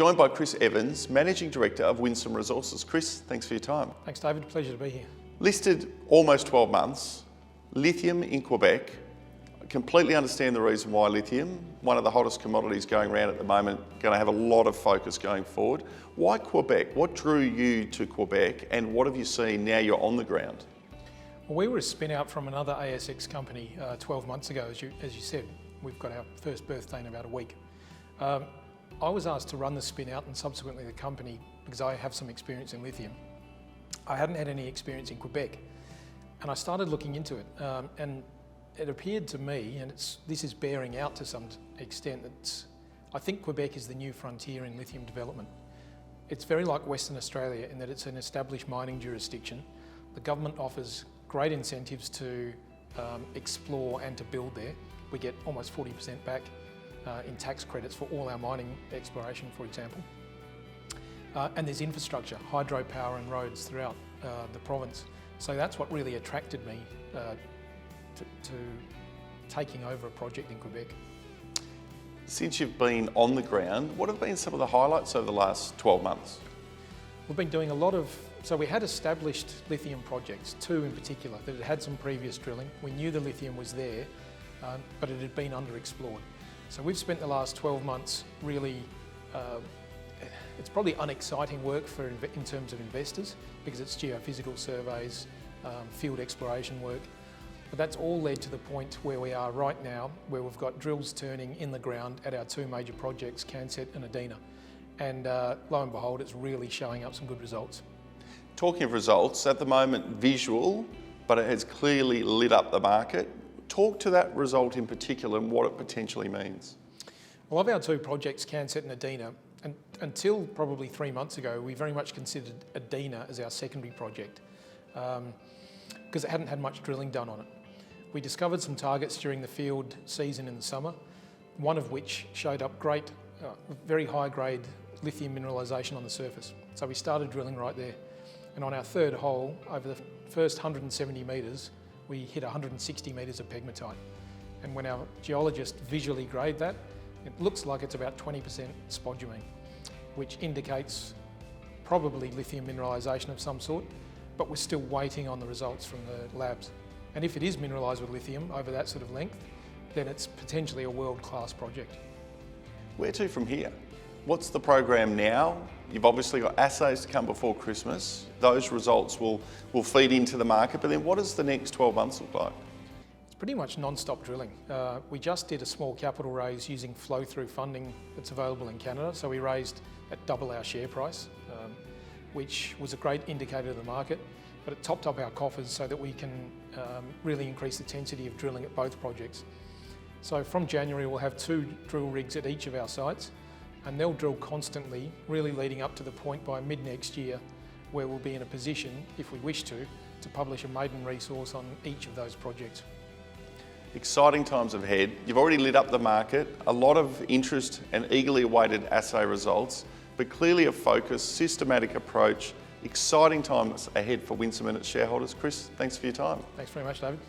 joined by Chris Evans, Managing Director of Winsome Resources. Chris, thanks for your time. Thanks, David. Pleasure to be here. Listed almost 12 months, lithium in Quebec. I completely understand the reason why lithium, one of the hottest commodities going around at the moment, going to have a lot of focus going forward. Why Quebec? What drew you to Quebec, and what have you seen now you're on the ground? Well, we were a spin out from another ASX company 12 months ago, as you said. We've got our first birthday in about a week. I was asked to run the spin out and subsequently the company because I have some experience in lithium. I hadn't had any experience in Quebec, and I started looking into it, and it appeared to me, and this is bearing out to some extent, that I think Quebec is the new frontier in lithium development. It's very like Western Australia in that it's an established mining jurisdiction. The government offers great incentives to explore and to build there. We get almost 40% back in tax credits for all our mining exploration, for example. And there's infrastructure, hydropower and roads throughout the province. So that's what really attracted me to taking over a project in Quebec. Since you've been on the ground, what have been some of the highlights over the last 12 months? We've been doing a lot of, so we had established lithium projects, two in particular, that had some previous drilling. We knew the lithium was there, but it had been underexplored. So we've spent the last 12 months really, it's probably unexciting work in terms of investors because it's geophysical surveys, field exploration work. But that's all led to the point where we are right now, where we've got drills turning in the ground at our two major projects, Canset and Adina. And lo and behold, it's really showing up some good results. Talking of results, at the moment visual, but it has clearly lit up the market. Talk to that result in particular and what it potentially means. Well, of our two projects, Canset and Adina, and until probably 3 months ago, we very much considered Adina as our secondary project because it hadn't had much drilling done on it. We discovered some targets during the field season in the summer, one of which showed up great, very high grade lithium mineralisation on the surface. So we started drilling right there. And on our third hole, over the first 170 metres, we hit 160 metres of pegmatite. And when our geologists visually grade that, it looks like it's about 20% spodumene, which indicates probably lithium mineralisation of some sort, but we're still waiting on the results from the labs. And if it is mineralised with lithium over that sort of length, then it's potentially a world-class project. Where to from here? What's the program now? You've obviously got assays to come before Christmas. Those results will feed into the market, but then what does the next 12 months look like? It's pretty much non-stop drilling. We just did a small capital raise using flow-through funding that's available in Canada. So we raised at double our share price, which was a great indicator of the market, but it topped up our coffers so that we can really increase the intensity of drilling at both projects. So from January, we'll have 2 drill rigs at each of our sites, and they'll drill constantly, really leading up to the point by mid next year where we'll be in a position, if we wish to publish a maiden resource on each of those projects. Exciting times ahead. You've already lit up the market, a lot of interest and eagerly awaited assay results, but clearly a focused, systematic approach. Exciting times ahead for Winsome and its shareholders. Chris, thanks for your time. Thanks very much, David.